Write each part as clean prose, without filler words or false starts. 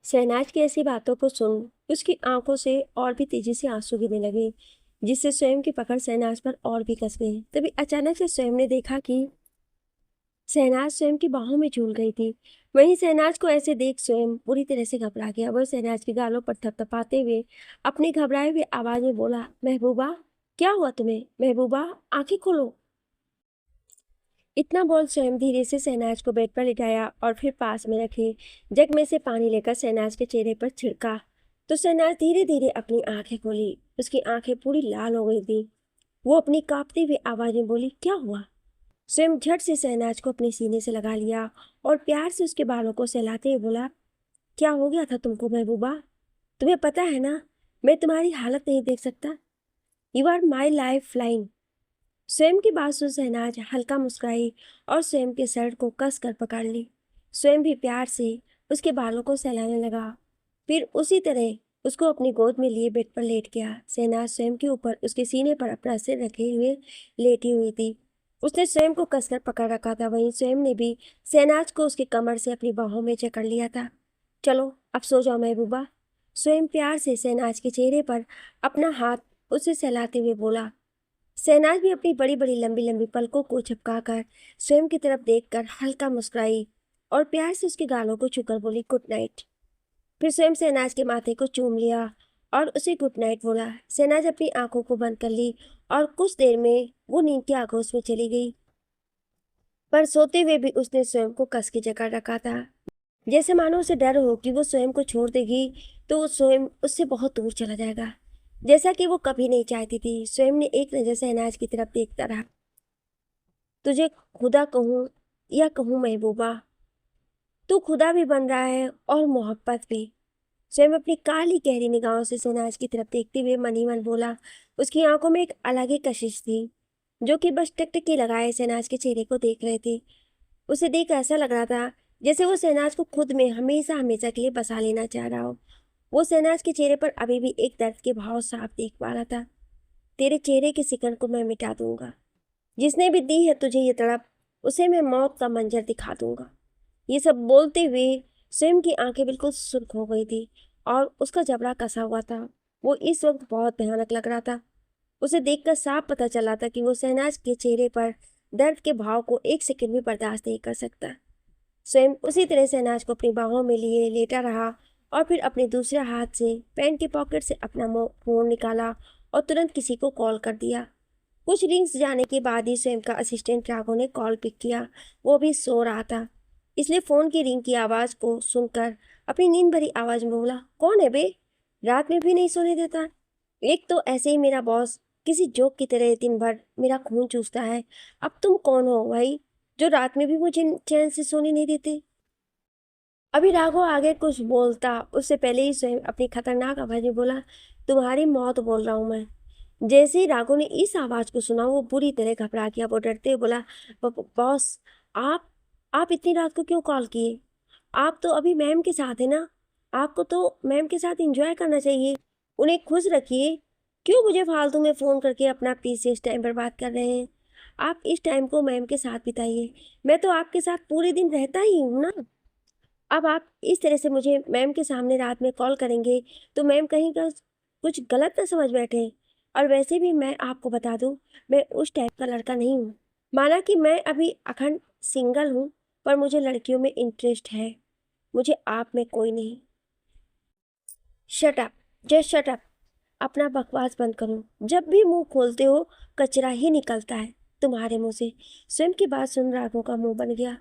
शहनाज की ऐसी बातों को सुन उसकी आंखों से और भी तेजी से आंसू गिरने लगे, जिससे स्वयं की पकड़ शहनाज पर और भी कस गई। तभी अचानक से स्वयं ने देखा कि शहनाज स्वयं की बाहों में झूल गई थी। वहीं शहनाज को ऐसे देख स्वयं पूरी तरह से घबरा गया। वह शहनाज के गालों पर थपथपाते हुए अपने घबराए हुए आवाज में बोला, महबूबा, क्या हुआ तुम्हें? महबूबा, आंखें खोलो। इतना बोल स्वयं धीरे से शहनाज को बेड पर लिटाया और फिर पास में रखे जग में से पानी लेकर शहनाज के चेहरे पर छिड़का। तो शहनाज धीरे धीरे अपनी आंखें खोली। उसकी आंखें पूरी लाल हो गई थी। वो अपनी कांपती हुई आवाज में बोली, क्या हुआ? स्वयं झट से शहनाज को अपने सीने से लगा लिया और प्यार से उसके बालों को सहलाते हुए बोला, क्या हो गया था तुमको महबूबा? तुम्हें पता है ना, मैं तुम्हारी हालत नहीं देख सकता। You are my lifeline. स्वयं की बात सुन शहनाज हल्का मुस्कुराई और स्वयं के शर्ट को कस कर पकड़ ली। स्वयं भी प्यार से उसके बालों को सहलाने लगा। फिर उसी तरह उसको अपनी गोद में लिए बेड पर लेट गया। शहनाज स्वयं के ऊपर उसके सीने पर अपना सिर रखे हुए लेटी हुई थी। उसने स्वयं को कसकर पकड़ रखा था। वहीं स्वयं ने भी शहनाज को उसकी कमर से अपनी बाहों में जकड़ लिया था। चलो अब सो जाओ महबूबा। स्वयं प्यार से शहनाज के चेहरे पर अपना हाथ उसे सहलाते हुए बोला। शहनाज भी अपनी बड़ी बड़ी लंबी लंबी पलकों को झपकाकर स्वयं की तरफ देखकर हल्का मुस्कुराई और प्यार से उसके गालों को छूकर बोली, गुड नाइट। फिर स्वयं शहनाज के माथे को चूम लिया और उसे गुड नाइट बोला। शहनाज अपनी आंखों को बंद कर ली और कुछ देर में वो नींद के आगोश में चली गई। पर सोते हुए भी उसने स्वयं को कस के जकड़ रखा था, जैसे मानो उसे डर हो कि वो स्वयं को छोड़ देगी तो वो स्वयं उससे बहुत दूर चला जाएगा, जैसा कि वो कभी नहीं चाहती थी। स्वयं ने एक नजर शहनाज की तरफ देखता रहा। तुझे खुदा कहूँ या कहूँ महबूबा, तू खुदा भी बन रहा है और मोहब्बत भी। स्वयं अपनी काली गहरी निगाहों से शहनाज की तरफ देखते हुए मन ही मन बोला। उसकी आंखों में एक अलग ही कशिश थी, जो कि बस टकटकी लगाए शहनाज के चेहरे को देख रहे थे। उसे देख ऐसा लग रहा था जैसे वो शहनाज को खुद में हमेशा हमेशा के लिए बसा लेना चाह रहा हो। वो शहनाज के चेहरे पर अभी भी एक दर्द के भाव साफ देख पा रहा था। तेरे चेहरे की सिकन को मैं मिटा दूंगा। जिसने भी दी है तुझे ये तड़प, उसे मैं मौत का मंजर दिखा दूंगा। ये सब बोलते हुए स्वयं की आंखें बिल्कुल सुर्ख हो गई थी और उसका जबड़ा कसा हुआ था। वो इस वक्त बहुत भयानक लग रहा था। उसे देखकर साफ पता चला था कि वो शहनाज के चेहरे पर दर्द के भाव को एक सेकंड भी बर्दाश्त नहीं कर सकता। स्वयं उसी तरह शहनाज को अपनी बाहों में लिए लेटा रहा और फिर अपने दूसरे हाथ से पैंट के पॉकेट से अपना फोन निकाला और तुरंत किसी को कॉल कर दिया। कुछ रिंग्स जाने के बाद ही स्वयं का असिस्टेंट राघव ने कॉल पिक किया। वो भी सो रहा था, इसलिए फोन की रिंग की आवाज को सुनकर अपनी नींद भरी आवाज में बोला, कौन है बे? रात में भी नहीं सोने देता। एक तो ऐसे ही मेरा बॉस किसी जोक की तरह दिन भर मेरा खून चूसता है। अब तुम कौन हो भाई, जो रात में भी मुझे चैन से सोने नहीं देते? अभी राघव आगे कुछ बोलता उससे पहले ही स्वयं अपनी खतरनाक आवाज में बोला, तुम्हारी मौत बोल रहा हूं मैं। जैसे ही राघव ने इस आवाज को सुना वो बुरी तरह घबरा गया। वो डरते हुए बोला, बॉस, आप आप इतनी रात को क्यों कॉल किए? आप तो अभी मैम के साथ है ना। आपको तो मैम के साथ एंजॉय करना चाहिए, उन्हें खुश रखिए। क्यों मुझे फालतू में फ़ोन करके अपना प्रीशियस टाइम बर्बाद कर रहे हैं? आप इस टाइम को मैम के साथ बिताइए। मैं तो आपके साथ पूरे दिन रहता ही हूँ ना। अब आप इस तरह से मुझे मैम के सामने रात में कॉल करेंगे तो मैम कहीं का कुछ गलत ना समझ बैठे। और वैसे भी मैं आपको बता दूं, मैं उस टाइप का लड़का नहीं हूँ। माना कि मैं अभी अखंड सिंगल हूँ, पर मुझे लड़कियों में इंटरेस्ट है। मुझे आप में कोई नहीं। Shut up, just shut up. अपना बकवास बंद करो। जब भी मुंह खोलते हो कचरा ही निकलता है तुम्हारे मुंह से। स्वयं की बात सुन राघव का मुंह बन गया।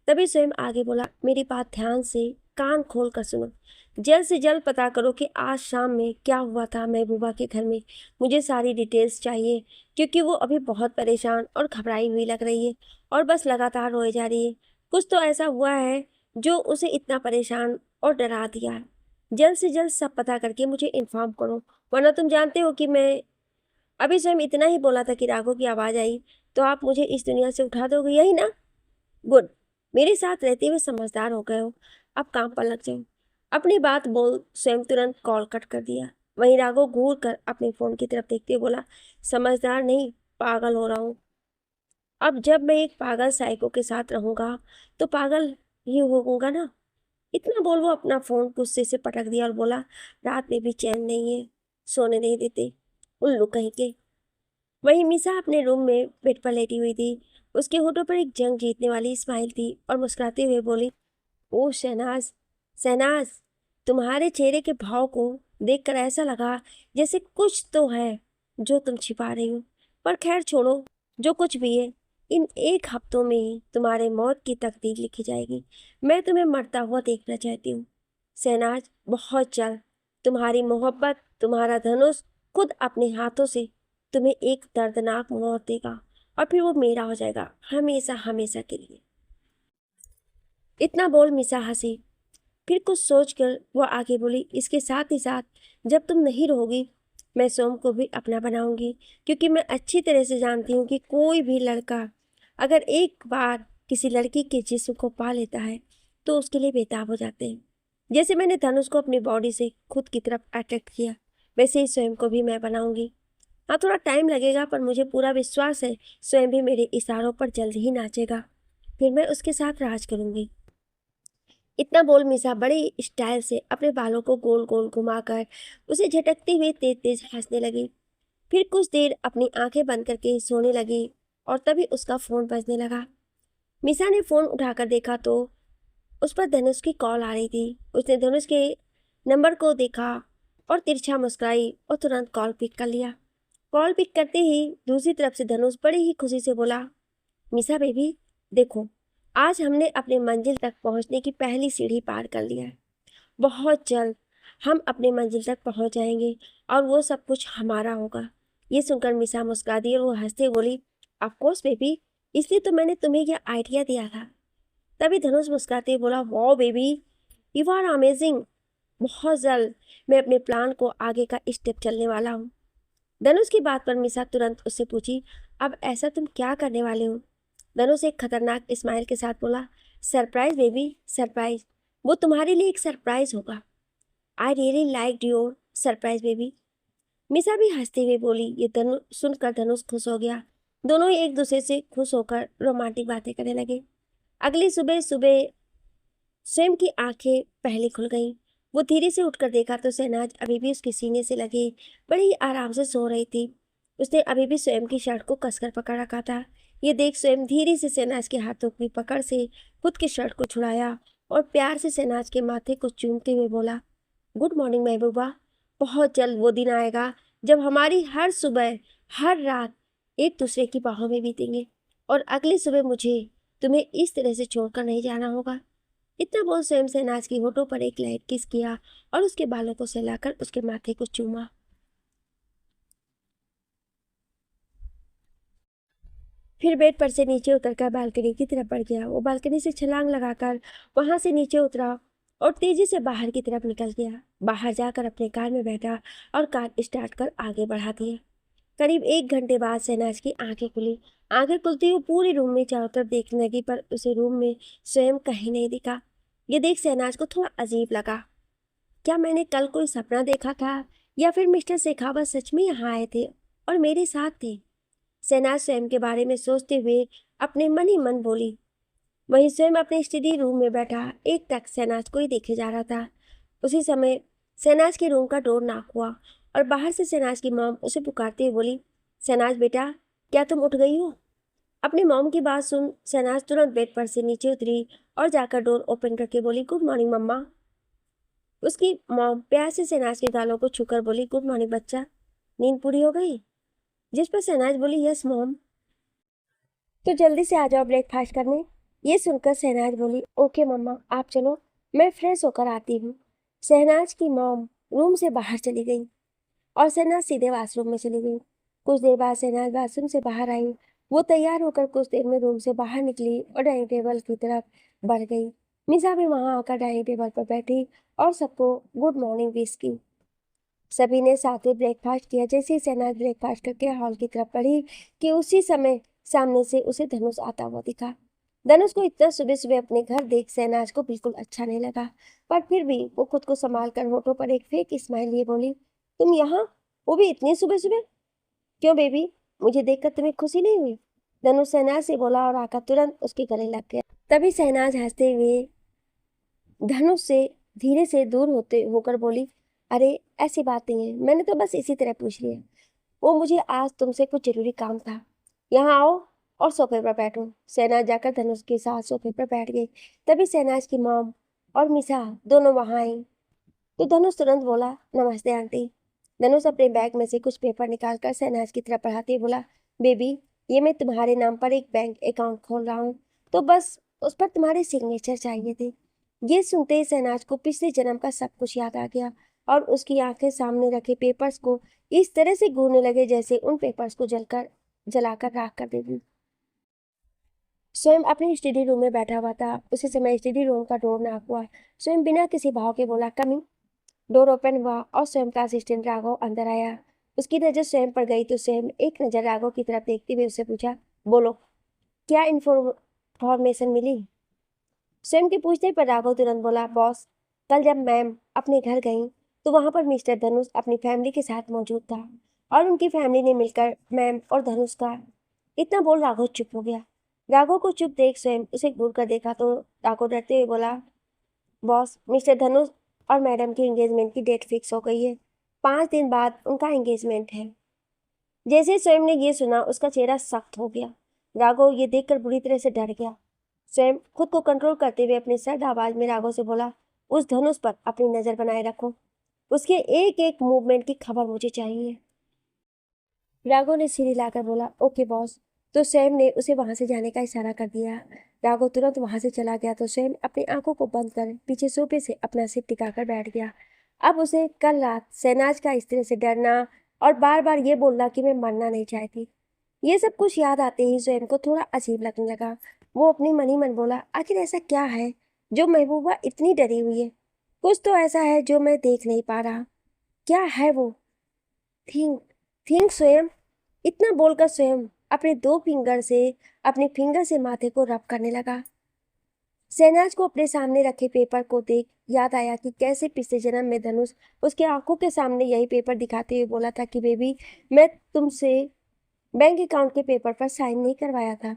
तभी स्वयं आगे बोला, मेरी बात ध्यान से कान खोल कर सुनो। जल्द से जल्द पता करो कि आज शाम में क्या हुआ था महबूबा के घर में। मुझे सारी डिटेल्स चाहिए, क्योंकि वो अभी बहुत परेशान और घबराई हुई लग रही है और बस लगातार रोए जा रही है। कुछ तो ऐसा हुआ है जो उसे इतना परेशान और डरा दिया है। जल्द से जल्द सब पता करके मुझे इन्फॉर्म करो, वरना तुम जानते हो कि मैं। अभी स्वयं इतना ही बोला था कि राघव की आवाज आई, तो आप मुझे इस दुनिया से उठा दोगे, यही ना? गुड। मेरे साथ रहते हुए समझदार हो गए हो। अब काम पर लग जाओ। अपनी बात बोल स्वयं तुरंत कॉल कट कर दिया। वहीं राघव घूर कर अपने फोन की तरफ देखते हुए बोला, समझदार नहीं, पागल हो रहा हूँ। अब जब मैं एक पागल साइको के साथ रहूंगा तो पागल ही होऊंगा ना। इतना बोल वो अपना फोन गुस्से से पटक दिया और बोला, रात में भी चैन नहीं है, सोने नहीं देते उल्लू कहीं के। वहीं मिसा अपने रूम में बेड पर लेटी हुई थी। उसके होठों पर एक जंग जीतने वाली स्माइल थी और मुस्कुराते हुए बोली, ओ शहनाज, शहनाज, तुम्हारे चेहरे के भाव को देखकर ऐसा लगा जैसे कुछ तो है जो तुम छिपा रही हो। पर खैर छोड़ो, जो कुछ भी है, इन 1 हफ्तों में ही तुम्हारे मौत की तकदीर लिखी जाएगी। मैं तुम्हें मरता हुआ देखना चाहती हूँ शहनाज, बहुत जल्द। तुम्हारी मोहब्बत, तुम्हारा धनुष खुद अपने हाथों से तुम्हें एक दर्दनाक मौत देगा और फिर वो मेरा हो जाएगा हमेशा हमेशा के लिए। इतना बोल मिसा हंसी। फिर कुछ सोचकर वो आगे बोली, इसके साथ ही साथ जब तुम नहीं रहोगी, मैं सोम को भी अपना बनाऊंगी, क्योंकि मैं अच्छी तरह से जानती हूँ कि कोई भी लड़का अगर एक बार किसी लड़की के जिस्म को पा लेता है तो उसके लिए बेताब हो जाते हैं। जैसे मैंने धनुष को अपनी बॉडी से खुद की तरफ अट्रैक्ट किया, वैसे ही स्वयं को भी मैं बनाऊंगी। हाँ, थोड़ा टाइम लगेगा, पर मुझे पूरा विश्वास है स्वयं भी मेरे इशारों पर जल्द ही नाचेगा। फिर मैं उसके साथ राज करूंगी। इतना बोल मिसा बड़े स्टाइल से अपने बालों को गोल गोल घुमाकर उसे झटकते हुए तेज तेज हंसने लगी। फिर कुछ देर अपनी आंखें बंद करके सोने लगी और तभी उसका फोन बजने लगा। मिसा ने फोन उठाकर देखा तो उस पर धनुष की कॉल आ रही थी। उसने धनुष के नंबर को देखा और तिरछा मुस्कुराई और तुरंत कॉल पिक कर लिया। कॉल पिक करते ही दूसरी तरफ से धनुष बड़ी ही खुशी से बोला, मिसा बेबी, देखो, आज हमने अपने मंजिल तक पहुंचने की पहली सीढ़ी पार कर लिया है। बहुत जल्द हम अपने मंजिल तक पहुंच जाएंगे और वो सब कुछ हमारा होगा। ये सुनकर मिसा मुस्कुरा दी और वो हंसते बोली, ऑफ कोर्स बेबी, इसलिए तो मैंने तुम्हें यह आइडिया दिया था। तभी धनुष मुस्कुराते बोला, wow baby, you are amazing. बहुत जल्द मैं अपने प्लान को आगे का स्टेप चलने वाला हूँ। धनुष की बात पर मिसा तुरंत उससे पूछी, अब ऐसा तुम क्या करने वाले हो? धनुष एक खतरनाक स्माइल के साथ बोला, सरप्राइज बेबी, सरप्राइज। वो तुम्हारे लिए एक सरप्राइज होगा। I really like your surprise baby. मिसा भी हंसते हुए बोली। ये सुनकर धनुष खुश हो गया। दोनों ही एक दूसरे से खुश होकर रोमांटिक बातें करने लगे। अगली सुबह सुबह स्वयं की आंखें पहले खुल गईं। वो धीरे से उठकर देखा तो शहनाज अभी भी उसके सीने से लगे बड़ी ही आराम से सो रही थी। उसने अभी भी स्वयं की शर्ट को कसकर पकड़ रखा था। ये देख स्वयं धीरे से शहनाज के हाथों की पकड़ से खुद की शर्ट को छुड़ाया और प्यार से शहनाज के माथे को चूमते हुए बोला, गुड मॉर्निंग महबूबा। बहुत जल्द वो दिन आएगा जब हमारी हर सुबह हर रात एक दूसरे की बाहों में बीतेंगे और अगली सुबह मुझे तुम्हें इस तरह से छोड़कर नहीं जाना होगा। इतना बोल स्वयं शहनाज की होठों पर एक लाइट किस किया और उसके बालों को सहलाकर उसके माथे को चूमा। फिर बेड पर से नीचे उतरकर बालकनी की तरफ बढ़ गया। वो बालकनी से छलांग लगाकर वहां से नीचे उतरा और तेजी से बाहर की तरफ निकल गया। बाहर जाकर अपने कार में बैठा और कार स्टार्ट कर आगे बढ़ा दिया। करीब 1 घंटे बाद शहनाज की आंखें खुली। आंखें खुलते ही वो पूरे रूम में चारों तरफ देखने लगी, पर उसे रूम में स्वयं कहीं नहीं दिखा। ये देख शहनाज को थोड़ा अजीब लगा। क्या मैंने कल कोई सपना देखा था या फिर मिस्टर शेखावत सच में यहाँ आए थे और मेरे साथ थे? शहनाज स्वयं के बारे में सोचते हुए अपने मन ही मन बोली। वहीं स्वयं अपने स्टडी रूम में बैठा एक टक शहनाज को ही देखे जा रहा था। उसी समय शहनाज के रूम का डोर नॉक हुआ और बाहर से शहनाज की मॉम उसे पुकारते हुए बोली, शहनाज बेटा, क्या तुम उठ गई हो? अपनी मॉम की बात सुन शहनाज तुरंत बेड पर से नीचे उतरी और जाकर डोर ओपन करके बोली, गुड मॉर्निंग मम्मा। उसकी मॉम प्यार से शहनाज के गालों को छूकर बोली, गुड मॉर्निंग बच्चा, नींद पूरी हो गई? जिस पर शहनाज बोली, यस मॉम। तो जल्दी से आ जाओ ब्रेकफास्ट करने। ये सुनकर शहनाज बोली, ओके मम्मा, आप चलो, मैं फ्रेश होकर आती हूँ। शहनाज की मॉम रूम से बाहर चली गई और शहनाज सीधे वॉशरूम में चली गई। कुछ देर बाद शहनाज वॉशरूम से बाहर आई। वो तैयार होकर कुछ देर में रूम से बाहर निकली और डाइनिंग टेबल की तरफ बढ़ गई। मिसा भी वहां आकर डाइनिंग टेबल पर बैठी और सबको गुड मॉर्निंग विश की। सभी ने साथ में ब्रेकफास्ट किया। जैसे ही शहनाज ब्रेकफास्ट करके हॉल की तरफ बढ़ी कि उसी समय सामने से उसे धनुष आता हुआ दिखा। धनुष को इतना सुबह सुबह अपने घर देख शहनाज को बिल्कुल अच्छा नहीं लगा, पर फिर भी वो खुद को संभाल कर होठों पर एक फेक स्माइल लिए बोली, तुम यहाँ, वो भी इतनी सुबह सुबह? क्यों बेबी, मुझे देखकर तुम्हें खुशी नहीं हुई? धनुष शहनाज से बोला और आकर तुरंत उसके गले लग गया। तभी शहनाज हंसते हुए धनुष से धीरे से दूर होते होकर बोली, अरे ऐसी बात नहीं है, मैंने तो बस इसी तरह पूछ लिया। वो मुझे आज तुमसे कुछ जरूरी काम था। यहाँ आओ और सोफे पर बैठो। शहनाज जाकर धनुष के साथ सोफे पर बैठ गई। तभी शहनाज की मॉम और मिसा दोनों वहां आई। तो धनुष तुरंत बोला, नमस्ते आंटी। धनुष अपने बैग में से कुछ पेपर निकालकर शहनाज की तरफ बढ़ाते हुए बोला, बेबी, ये मैं तुम्हारे नाम पर एक बैंक अकाउंट खोल रहा हूँ, तो बस उस पर तुम्हारे सिग्नेचर चाहिए थे। ये सुनते ही शहनाज को पिछले जन्म का सब कुछ याद आ गया और उसकी आंखें सामने रखे पेपर्स को इस तरह से घूरने लगे जैसे उन पेपर्स को जलाकर राख कर देगी। स्वयं अपने स्टडी रूम में बैठा हुआ था। उसी समय स्टडी रूम का डोर नॉक हुआ। स्वयं बिना किसी भाव के बोला, कमिंग। डोर ओपन हुआ और स्वयं का असिस्टेंट राघव अंदर आया। उसकी नजर स्वयं पर गई तो स्वयं एक नजर राघव की तरफ देखते हुए उससे पूछा, बोलो, क्या इन्फॉर्मेशन मिली? स्वयं के पूछने पर राघव तुरंत बोला, बॉस, कल जब मैम अपने घर गई तो वहां पर मिस्टर धनुष अपनी फैमिली के साथ मौजूद था और उनकी फैमिली ने मिलकर मैम और धनुष का। इतना बोल राघव चुप हो गया। राघव को चुप देख स्वयं उसे घूर कर देखा तो राघव डरते हुए बोला, बॉस, मिस्टर धनुष और मैडम की एंगेजमेंट की डेट फिक्स हो गई है। 5 दिन बाद उनका एंगेजमेंट है। जैसे स्वयं ने ये सुना उसका चेहरा सख्त हो गया। राघव ये देखकर बुरी तरह से डर गया। स्वयं खुद को कंट्रोल करते हुए अपनी सर्द आवाज में राघव से बोला, उस धनुष पर अपनी नजर बनाए रखो। उसके एक एक मूवमेंट की खबर मुझे चाहिए। राघव ने सिर हिलाकर बोला, ओके बॉस। तो स्वयं ने उसे वहां से जाने का इशारा कर दिया। राघव तुरंत वहां से चला गया तो स्वयं अपनी आंखों को बंद कर पीछे सोफे से अपना सिर टिकाकर बैठ गया। अब उसे कल रात शहनाज का इस तरह से डरना और बार बार ये बोलना कि मैं मरना नहीं चाहती, ये सब कुछ याद आते ही स्वयं को थोड़ा अजीब लगने लगा। वो अपनी मन ही मन बोला, आखिर ऐसा क्या है जो महबूबा इतनी डरी हुई है? कुछ तो ऐसा है जो मैं देख नहीं पा रहा। क्या है वो? थिंक थिंक स्वयं। इतना बोलकर स्वयं अपने 2 फिंगर से माथे को रब करने लगा। शहनाज को अपने सामने रखे पेपर को देख याद आया कि कैसे पिछले जन्म में धनुष उसके आंखों के सामने यही पेपर दिखाते हुए बोला था कि बेबी, मैं तुमसे बैंक अकाउंट के पेपर पर साइन नहीं करवाया था।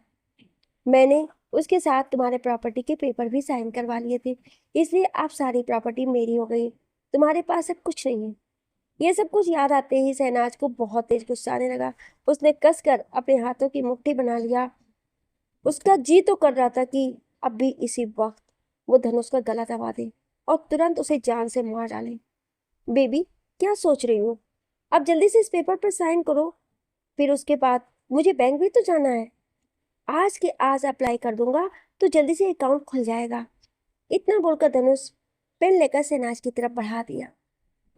मैंने उसके साथ तुम्हारे प्रॉपर्टी के पेपर भी साइन करवा लिए थे, इसलिए अब सारी प्रॉपर्टी मेरी हो गई। तुम्हारे पास अब कुछ नहीं है। ये सब कुछ याद आते ही शहनाज को बहुत तेज गुस्सा आने लगा। उसने कसकर अपने हाथों की मुट्ठी बना लिया। उसका जी तो कर रहा था कि अब भी इसी वक्त वो धनुष का गला दबा दे और तुरंत उसे जान से मार डाले। बेबी, क्या सोच रही हो? अब जल्दी से इस पेपर पर साइन करो, फिर उसके बाद मुझे बैंक भी तो जाना है। आज के आज अप्लाई कर दूंगा तो जल्दी से अकाउंट खुल जाएगा। इतना बोलकर धनुष पेन लेकर शहनाज की तरफ बढ़ा दिया।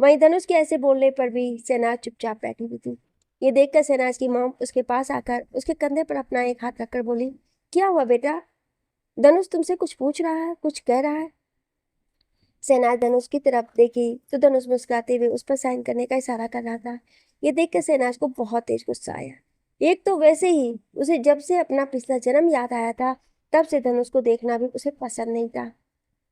वहीं धनुष के ऐसे बोलने पर भी शहनाज चुपचाप बैठी हुई थी। ये देखकर शहनाज की मॉम उसके पास आकर उसके कंधे पर अपना एक हाथ रखकर बोली, क्या हुआ बेटा? धनुष तुमसे कुछ पूछ रहा है, कुछ कह रहा है? शहनाज धनुष की तरफ देखी तो धनुष मुस्कुराते हुए उस पर साइन करने का इशारा कर रहा था। ये देखकर शहनाज को बहुत तेज गुस्सा आया। एक तो वैसे ही उसे जब से अपना पिछला जन्म याद आया था तब से धनुष को देखना भी उसे पसंद नहीं था।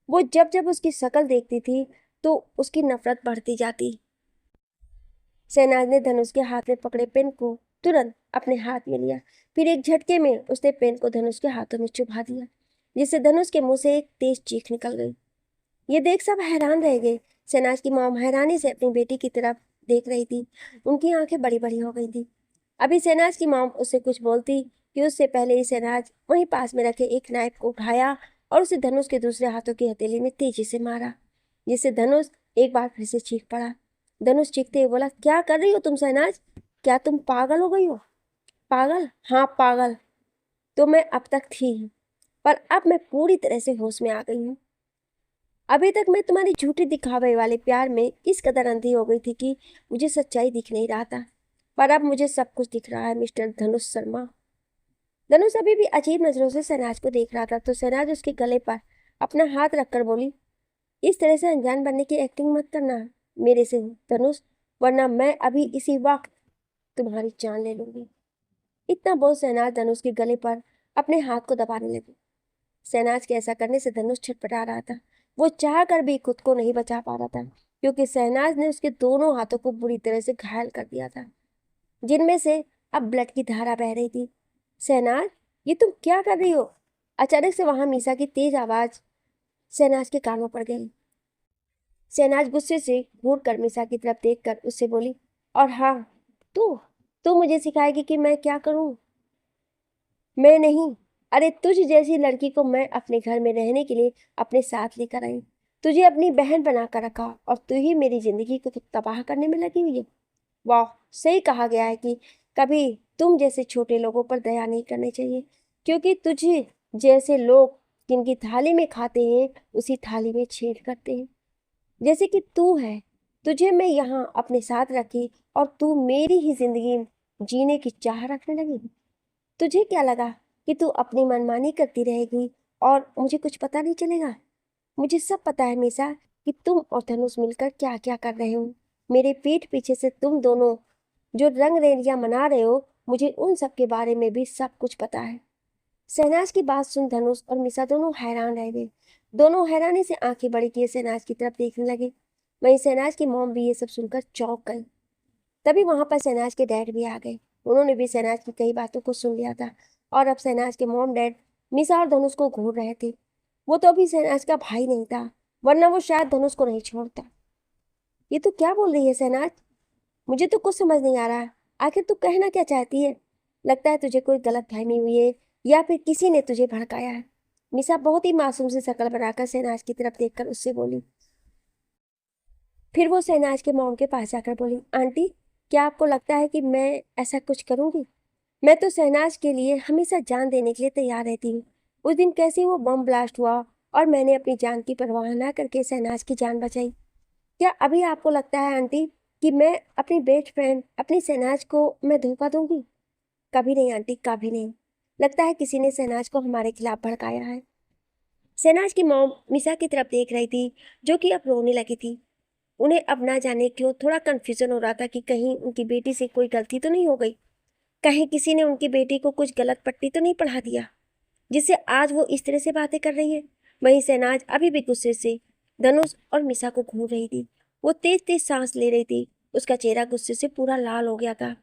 वो जब जब उसकी शक्ल देखती थी तो उसकी नफरत बढ़ती जाती। शहनाज ने धनुष के हाथ में पकड़े पेन को तुरंत अपने हाथ में लिया। फिर एक झटके में उसने पेन को धनुष के हाथों में चुभा दिया, जिससे धनुष के मुंह से एक तेज चीख निकल गई। ये देख सब हैरान रह गए। शहनाज की मॉम हैरानी से अपनी बेटी की तरफ देख रही थी। उनकी आंखें बड़ी बड़ी हो गई थी। अभी शहनाज की मॉम उससे कुछ बोलती कि उससे पहले ही शहनाज वहीं पास में रखे एक नाइफ को उठाया और उसे धनुष के दूसरे हाथों की हथेली में तेजी से मारा, जिससे धनुष एक बार फिर से चीख पड़ा। धनुष चीखते हुए बोला, क्या कर रही हो तुम शहनाज? क्या तुम पागल हो गई हो? पागल? हाँ पागल तो मैं अब तक थी ही, पर अब मैं पूरी तरह से होश में आ गई हूँ। अभी तक मैं तुम्हारी झूठी दिखावे वाले प्यार में इस कदर अंधी हो गई थी कि मुझे सच्चाई दिख नहीं रहा था, पर अब मुझे सब कुछ दिख रहा है मिस्टर धनुष शर्मा। धनुष अभी भी अजीब नजरों से शहनाज को देख रहा था तो शहनाज उसके गले पर अपना हाथ रखकर बोली, इस तरह से अनजान बनने की एक्टिंग मत करना मेरे से धनुष, वरना मैं अभी इसी वक्त तुम्हारी जान ले लूंगी। इतना बोल शहनाज धनुष के गले पर अपने हाथ को दबाने लगी। शहनाज के ऐसा करने से धनुष छटपटा रहा था। वो चाह कर भी खुद को नहीं बचा पा रहा था क्योंकि शहनाज ने उसके दोनों हाथों को बुरी तरह से घायल कर दिया था, जिनमें से अब ब्लड की धारा बह रही थी। शहनाज, ये तुम क्या कर रही हो? अचानक से वहां मीसा की तेज आवाज शहनाज के कानों पड़ गई। शहनाज गुस्से से घूर कर मिसा की तरफ देखकर उससे बोली, और हाँ, तू तू मुझे सिखाएगी कि मैं क्या करूं? मैं नहीं। अरे तुझ जैसी लड़की को मैं अपने घर में रहने के लिए अपने साथ लेकर आई, तुझे अपनी बहन बना कर रखा, और तू ही मेरी जिंदगी को तबाह करने में लगी हुई है। वाह, सही कहा गया है कि कभी तुम जैसे छोटे लोगों पर दया नहीं करनी चाहिए, क्योंकि तुझे जैसे लोग जिनकी थाली में खाते हैं उसी थाली में छेद करते हैं, जैसे कि तू है। तुझे मैं यहाँ अपने साथ रखी और तू मेरी ही जिंदगी जीने की चाह रखने लगी। तुझे क्या लगा कि तू अपनी मनमानी करती रहेगी और मुझे कुछ पता नहीं चलेगा? मुझे सब पता है मीसा कि तुम और धनुष मिलकर क्या क्या कर रहे हो। मेरे पीठ पीछे से तुम दोनों जो रंग रेलियां मना रहे हो, मुझे उन सब के बारे में भी सब कुछ पता है। शहनाज की बात सुन धनुष और मिसा दोनों हैरान रह गए। दोनों हैरानी से आंखें बड़ी किए शहनाज की तरफ देखने लगे। वहीं शहनाज की मॉम भी ये सब सुनकर चौंक गई। तभी वहां पर शहनाज के डैड भी आ गए। उन्होंने भी शहनाज की कई बातों को सुन लिया था, और अब शहनाज के मॉम डैड मिसा और धनुष को घूर रहे थे। वो तो अभी शहनाज का भाई नहीं था, वरना वो शायद धनुष को नहीं छोड़ता। ये तो क्या बोल रही है शहनाज? मुझे तो कुछ समझ नहीं आ रहा है। आखिर तू कहना क्या चाहती है? लगता है तुझे कोई गलत फहमी हुई है, या फिर किसी ने तुझे भड़काया है। मिसा बहुत ही मासूम सी शक्ल बनाकर शहनाज की तरफ देखकर उससे बोली। फिर वो शहनाज के मॉम के पास जाकर बोली, आंटी, क्या आपको लगता है कि मैं ऐसा कुछ करूंगी? मैं तो शहनाज के लिए हमेशा जान देने के लिए तैयार रहती हूँ। उस दिन कैसे वो बम ब्लास्ट हुआ और मैंने अपनी जान की परवाह ना करके शहनाज की जान बचाई। क्या अभी आपको लगता है आंटी कि मैं अपनी बेस्ट फ्रेंड अपनी शहनाज को मैं धोखा दूंगी? कभी नहीं आंटी, कभी नहीं। लगता है किसी ने शहनाज को हमारे खिलाफ भड़काया है। शहनाज की मॉम मिसा की तरफ देख रही थी, जो कि अब रोने लगी थी। उन्हें अब ना जाने क्यों थोड़ा कंफ्यूजन हो रहा था कि कहीं उनकी बेटी से कोई गलती तो नहीं हो गई, कहीं किसी ने उनकी बेटी को कुछ गलत पट्टी तो नहीं पढ़ा दिया, जिससे आज वो इस तरह से बातें कर रही है। वहीं शहनाज अभी भी गुस्से से धनुष और मिसा को घूर रही थी। वो तेज तेज सांस ले रही थी, उसका चेहरा गुस्से से पूरा लाल हो गया था।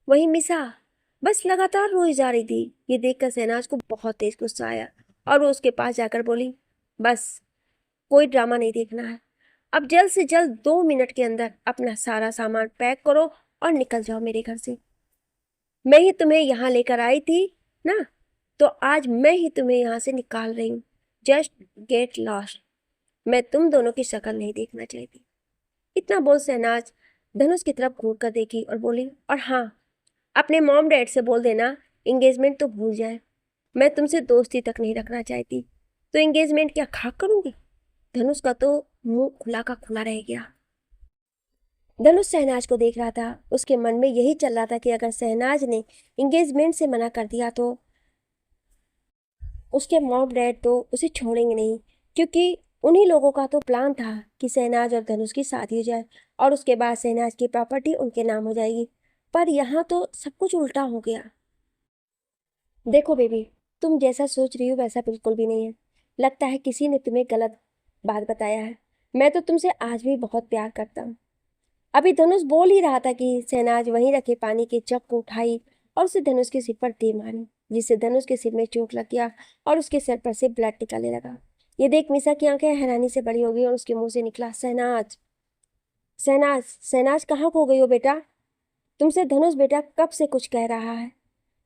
वहीं मिसा बस लगातार रोई जा रही थी। ये देखकर शहनाज को बहुत तेज गुस्सा आया, और वो उसके पास जाकर बोली, बस, कोई ड्रामा नहीं देखना है। अब जल्द से जल्द 2 मिनट के अंदर अपना सारा सामान पैक करो और निकल जाओ मेरे घर से। मैं ही तुम्हें यहाँ लेकर आई थी ना, तो आज मैं ही तुम्हें यहाँ से निकाल रही हूँ। Just get lost. मैं तुम दोनों की शक्ल नहीं देखना चाहती। इतना बोल शहनाज धनुष की तरफ घूर कर देखी और बोली, और हाँ, अपने मॉम डैड से बोल देना एंगेजमेंट तो भूल जाए। मैं तुमसे दोस्ती तक नहीं रखना चाहती, तो एंगेजमेंट क्या खाक करूंगी? धनुष का तो मुंह खुला का खुला रह गया। धनुष शहनाज को देख रहा था। उसके मन में यही चल रहा था कि अगर शहनाज ने एंगेजमेंट से मना कर दिया तो उसके मॉम डैड तो उसे छोड़ेंगे नहीं, क्योंकि उन्हीं लोगों का तो प्लान था कि शहनाज और धनुष की शादी हो जाए और उसके बाद शहनाज की प्रॉपर्टी उनके नाम हो जाएगी। पर यहाँ तो सब कुछ उल्टा हो गया। देखो बेबी, तुम जैसा सोच रही हो वैसा बिल्कुल भी नहीं है। लगता है किसी ने तुम्हें गलत बात बताया है। मैं तो तुमसे आज भी बहुत प्यार करता हूँ। अभी धनुष बोल ही रहा था कि शहनाज वहीं रखे पानी के जग को उठाई और उसे धनुष के सिर पर दे मारी, जिससे धनुष के सिर में चोट लग गया और उसके सिर पर से ब्लड निकलने लगा। ये देख मिसा की आंखें हैरानी से बड़ी हो गई और उसके मुंह से निकला, शहनाज, शहनाज, शहनाज कहाँ खो गई हो बेटा? तुमसे धनुष बेटा कब से कुछ कह रहा है।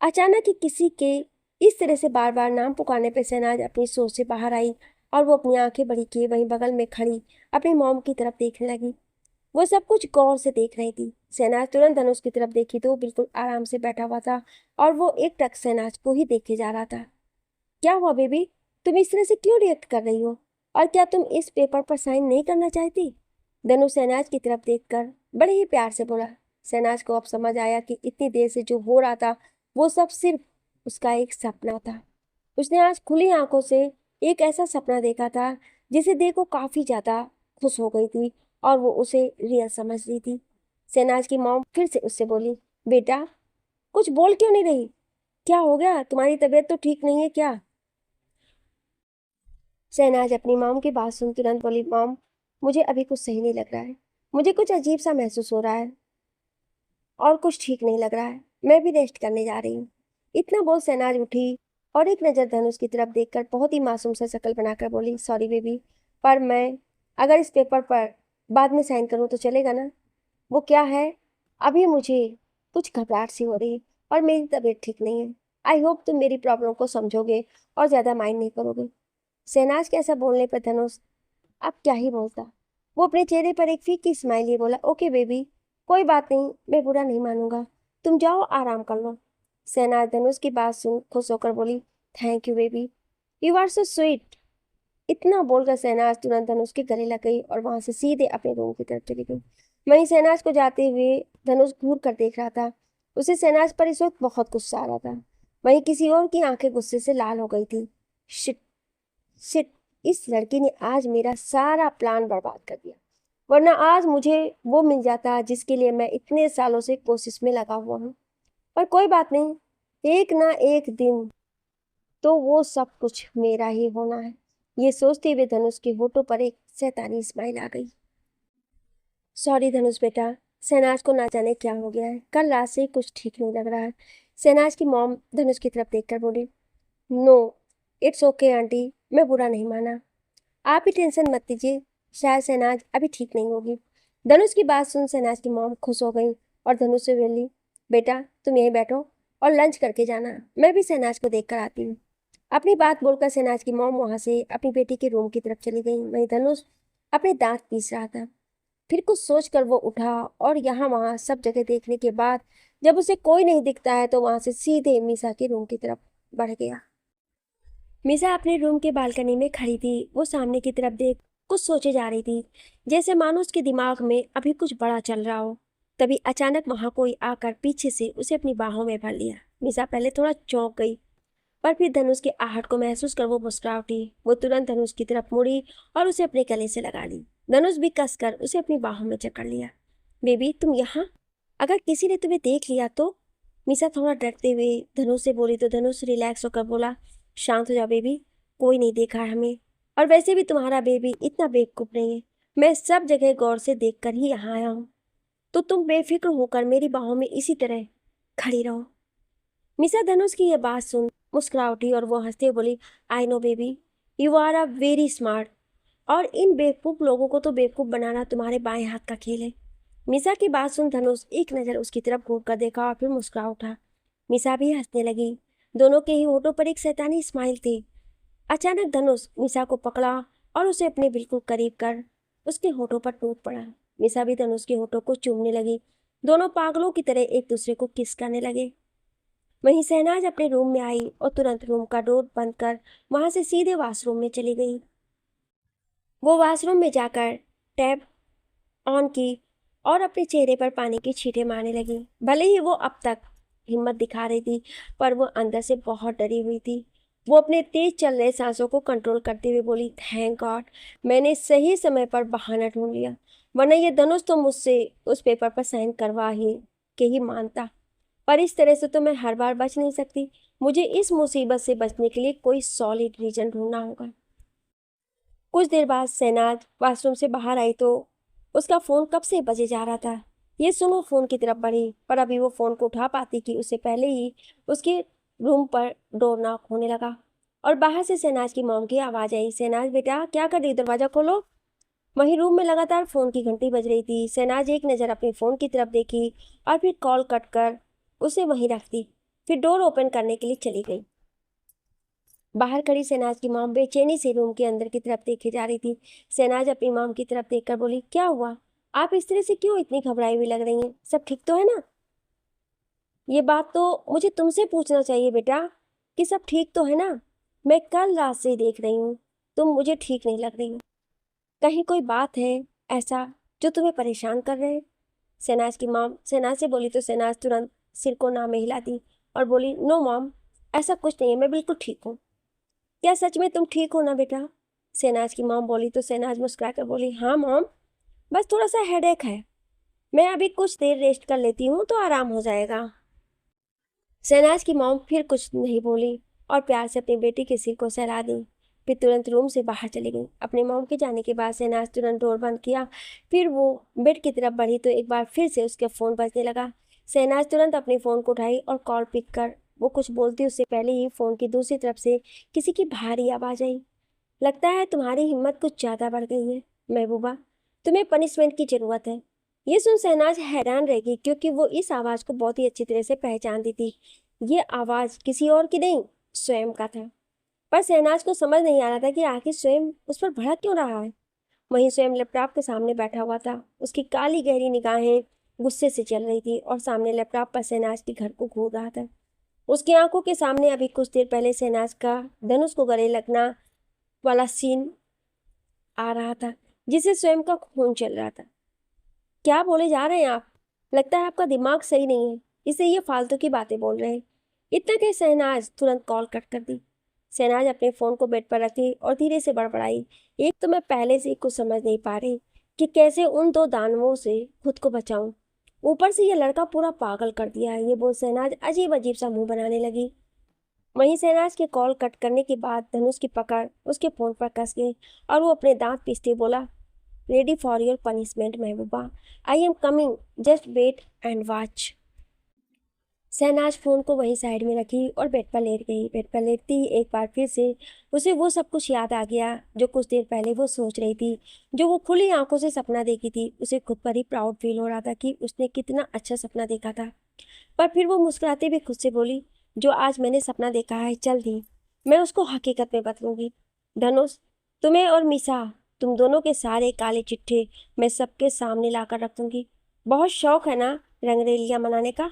अचानक ही किसी के इस तरह से बार बार नाम पुकारने पर शहनाज अपनी सोच से बाहर आई और वो अपनी आंखें बड़ी किए वहीं बगल में खड़ी अपनी मॉम की तरफ देखने लगी। वो सब कुछ गौर से देख रही थी। शहनाज तुरंत धनुष की तरफ देखी तो वो बिल्कुल आराम से बैठा हुआ था और वो एक टक शहनाज को ही देखे जा रहा था। क्या हुआ बेबी, तुम इस तरह से क्यों रिएक्ट कर रही हो, और क्या तुम इस पेपर पर साइन नहीं करना चाहती? धनुष शहनाज की तरफ देखकर बड़े ही प्यार से बोला। शहनाज को अब समझ आया कि इतनी देर से जो हो रहा था वो सब सिर्फ उसका एक सपना था। उसने आज खुली आंखों से एक ऐसा सपना देखा था जिसे देख वो काफी ज्यादा खुश हो गई थी और वो उसे रियल समझ रही थी। शहनाज की मॉम फिर से उससे बोली, बेटा, कुछ बोल क्यों नहीं रही? क्या हो गया, तुम्हारी तबीयत तो ठीक नहीं है क्या? शहनाज अपनी मॉम की बात सुन तुरंत बोली, मॉम, मुझे अभी कुछ सही नहीं लग रहा है। मुझे कुछ अजीब सा महसूस हो रहा है और कुछ ठीक नहीं लग रहा है। मैं भी रेस्ट करने जा रही हूँ। इतना बोल शहनाज उठी और एक नज़र धनुष की तरफ देखकर बहुत ही मासूम सा शक्ल बनाकर बोली, सॉरी बेबी, पर मैं अगर इस पेपर पर बाद में साइन करूँ तो चलेगा ना? वो क्या है, अभी मुझे कुछ घबराहट सी हो रही है और मेरी तबीयत ठीक नहीं है। आई होप तुम मेरी प्रॉब्लम को समझोगे और ज़्यादा माइंड नहीं करोगे। शहनाज के ऐसा बोलने पर धनुष अब क्या ही बोलता। वो अपने चेहरे पर एक फीकी स्माइल लिए बोला, ओके बेबी, कोई बात नहीं, मैं बुरा नहीं मानूंगा, तुम जाओ आराम कर लो। शहनाज धनुष की बात सुन खुश होकर बोली, thank you baby, you are so sweet. इतना बोलकर शहनाज तुरंत धनुष के गले लग गई और वहां से सीधे अपने रूम की तरफ चली गई। वहीं शहनाज को जाते हुए धनुष घूर कर देख रहा था। उसे शहनाज पर इस वक्त बहुत गुस्सा आ रहा था। वहीं किसी और की आंखें गुस्से से लाल हो गई थी। शिट, शिट, इस लड़की ने आज मेरा सारा प्लान बर्बाद कर दिया, वरना आज मुझे वो मिल जाता जिसके लिए मैं इतने सालों से कोशिश में लगा हुआ हूँ। पर कोई बात नहीं, एक ना एक दिन तो वो सब कुछ मेरा ही होना है। ये सोचते हुए धनुष के होठों पर एक शैतानी स्माइल आ गई। सॉरी धनुष बेटा, शहनाज को ना जाने क्या हो गया है, कल रात से कुछ ठीक नहीं लग रहा है। शहनाज की मॉम धनुष की तरफ देखकर बोली, नो इट्स ओके आंटी, मैं बुरा नहीं माना, आप ही टेंशन मत लीजिए, शायद शहनाज अभी ठीक नहीं होगी। धनुष की बात सुन शहनाज की मॉम खुश हो गई और धनुष से बोली, बेटा तुम यहीं बैठो और लंच करके जाना, मैं भी शहनाज को देख कर आती हूँ। अपनी बात बोलकर शहनाज की मॉम वहां से अपनी बेटी के रूम की तरफ चली गई। वहीं धनुष अपने दांत पीस रहा था। फिर कुछ सोचकर वो उठा और यहाँ वहाँ सब जगह देखने के बाद जब उसे कोई नहीं दिखता है तो वहां से सीधे मीसा के रूम की तरफ बढ़ गया। मीसा अपने रूम के बालकनी में खड़ी थी। वो सामने की तरफ देख कुछ सोचे जा रही थी, जैसे मानो उसके दिमाग में अभी कुछ बड़ा चल रहा हो। तभी अचानक वहां कोई आकर पीछे से उसे अपनी बाहों में भर लिया। मीसा पहले थोड़ा चौंक गई, पर फिर धनुष के आहट को महसूस कर वो मुस्कुरा उठी। वो तुरंत धनुष की तरफ मुड़ी और उसे अपने गले से लगा ली। धनुष भी कसकर उसे अपनी बाहों में जकड़ लिया। बेबी तुम यहाँ, अगर किसी ने तुम्हें देख लिया तो? मीसा थोड़ा डरते हुए धनुष से बोली तो धनुष रिलैक्स होकर बोला, शांत हो जाओ बेबी, कोई नहीं देखा है हमें, और वैसे भी तुम्हारा बेबी इतना बेवकूफ नहीं है, मैं सब जगह गौर से देखकर ही यहाँ आया हूँ, तो तुम बेफिक्र होकर मेरी बाहों में इसी तरह खड़ी रहो। मीसा धनुष की यह बात सुन मुस्कुरा उठी और वो हंसते हुए बोली, I know baby, you are a very smart, और इन बेवकूफ लोगों को तो बेवकूफ बनाना तुम्हारे बाएं हाथ का खेल है। मीसा की बात सुन धनुष एक नज़र उसकी तरफ घूर कर देखा और फिर मुस्कुरा उठा। मीसा भी हंसने लगी। दोनों के ही होठों पर एक शैतानी स्माइल थी। अचानक धनुष मीसा को पकड़ा और उसे अपने बिल्कुल करीब कर उसके होठों पर टूट पड़ा। मीसा भी धनुष के होठों को चूमने लगी। दोनों पागलों की तरह एक दूसरे को किस करने लगे। वहीं शहनाज अपने रूम में आई और तुरंत रूम का डोर बंद कर वहां से सीधे वॉशरूम में चली गई। वो वॉशरूम में जाकर टैप ऑन की और अपने चेहरे पर पानी की छींटे मारने लगी। भले ही वो अब तक हिम्मत दिखा रही थी, पर वो अंदर से बहुत डरी हुई थी। वो अपने तेज चल रहे सांसों को कंट्रोल करते हुए बोली, थैंक गॉड, मैंने सही समय पर बहाना ढूंढ लिया, वरना ये धनुष तो मुझसे उस पेपर पर साइन करवा ही के ही मानता। पर इस तरह से तो मैं हर बार बच नहीं सकती। मुझे इस मुसीबत से बचने के लिए कोई सॉलिड रीजन ढूंढना होगा। कुछ देर बाद शहनाज वॉशरूम से बाहर आई तो उसका फ़ोन कब से बजे जा रहा था। ये सुनो फ़ोन की तरफ बढ़ी, पर अभी वो फ़ोन को उठा पाती कि उससे पहले ही उसके रूम पर डोर नॉक होने लगा और बाहर से शहनाज की मॉम की आवाज़ आई, शहनाज बेटा क्या कर रही, दरवाज़ा खोलो। वहीं रूम में लगातार फ़ोन की घंटी बज रही थी। शहनाज एक नज़र अपने फ़ोन की तरफ देखी और फिर कॉल कट कर उसे वहीं रख दी। फिर डोर ओपन करने के लिए चली गई। बाहर खड़ी शहनाज की मॉम बेचैनी से रूम के अंदर की तरफ देखे जा रही थी। शहनाज अपनी मॉम की तरफ देखकर बोली, क्या हुआ, आप इस तरह से क्यों इतनी घबराई हुई लग रही हैं, सब ठीक तो है ना? ये बात तो मुझे तुमसे पूछना चाहिए बेटा कि सब ठीक तो है ना? मैं कल रात से ही देख रही हूँ, तुम मुझे ठीक नहीं लग रही हो। कहीं कोई बात है ऐसा जो तुम्हें परेशान कर रहे हैं? शहनाज की मॉम शहनाज से बोली तो शहनाज तुरंत सिर को ना में हिला दी और बोली, नो मॉम, ऐसा कुछ नहीं है, मैं बिल्कुल ठीक हूँ। क्या सच में तुम ठीक हो ना बेटा? शहनाज की मॉम बोली तो शहनाज मुस्कुरा कर बोली, हाँ मॉम, बस थोड़ा सा हेडेक है, मैं अभी कुछ देर रेस्ट कर लेती हूँ तो आराम हो जाएगा। शहनाज की मॉम फिर कुछ नहीं बोली और प्यार से अपनी बेटी के सिर को सहला दी। फिर तुरंत रूम से बाहर चली गई। अपने मॉम के जाने के बाद शहनाज तुरंत डोर बंद किया। फिर वो बेड की तरफ बढ़ी तो एक बार फिर से उसके फ़ोन बजने लगा। शहनाज तुरंत अपने फ़ोन को उठाई और कॉल पिक कर वो कुछ बोलती उससे पहले ही फोन की दूसरी तरफ से किसी की भारी आवाज आई। लगता है तुम्हारी हिम्मत कुछ ज्यादा बढ़ गई है महबूबा, तुम्हें पनिशमेंट की जरूरत है। ये सुन शहनाज हैरान रह गई, क्योंकि वो इस आवाज को बहुत ही अच्छी तरह से पहचानती थी। ये आवाज किसी और की नहीं, स्वयं का था। पर शहनाज को समझ नहीं आ रहा था कि आखिर स्वयं उस पर भड़क क्यों रहा है। वहीं स्वयं लैपटॉप के सामने बैठा हुआ था। उसकी काली गहरी निगाहें गुस्से से चल रही थी और सामने लैपटॉप पर शहनाज के घर को घूर रहा था। उसकी आंखों के सामने अभी कुछ देर पहले शहनाज का धनुष को गले लगना वाला सीन आ रहा था, जिसे स्वयं का खून चल रहा था। क्या बोले जा रहे हैं आप? लगता है आपका दिमाग सही नहीं है, इसलिए ये फालतू की बातें बोल रहे हैं। इतना कह शहनाज तुरंत कॉल कट कर दी। शहनाज अपने फोन को बेड पर रखी और धीरे से बड़बड़ाई, एक तो मैं पहले से कुछ समझ नहीं पा रही कि कैसे उन दो दानवों से खुद को बचाऊं, ऊपर से ये लड़का पूरा पागल कर दिया है। ये बोल शहनाज अजीब अजीब सा मुंह बनाने लगी। वहीं शहनाज के कॉल कट करने के बाद धनुष की पकड़ उसके फोन पर कस गई और वो अपने दांत पीसते बोला, रेडी फॉर योर पनिशमेंट महबूबा, I am coming, just wait and watch. Shehnaz phone को वहीं साइड में रखी और बेड पर लेट गई। बेड पर लेटती ही एक बार फिर से उसे वो सब कुछ याद आ गया जो कुछ देर पहले वो सोच रही थी, जो वो खुली आंखों से सपना देखी थी। उसे खुद पर ही प्राउड फील हो रहा था कि उसने कितना अच्छा सपना देखा था। पर फिर वो मुस्कुराते हुए खुद से बोली, जो आज मैंने सपना देखा है जल्द ही मैं उसको हकीकत में बदलूंगी। धनुष, तुम्हें और मिसा, तुम दोनों के सारे काले चिट्ठे मैं सबके सामने लाकर रख दूंगी। बहुत शौक है ना रंगरेलियां मनाने का,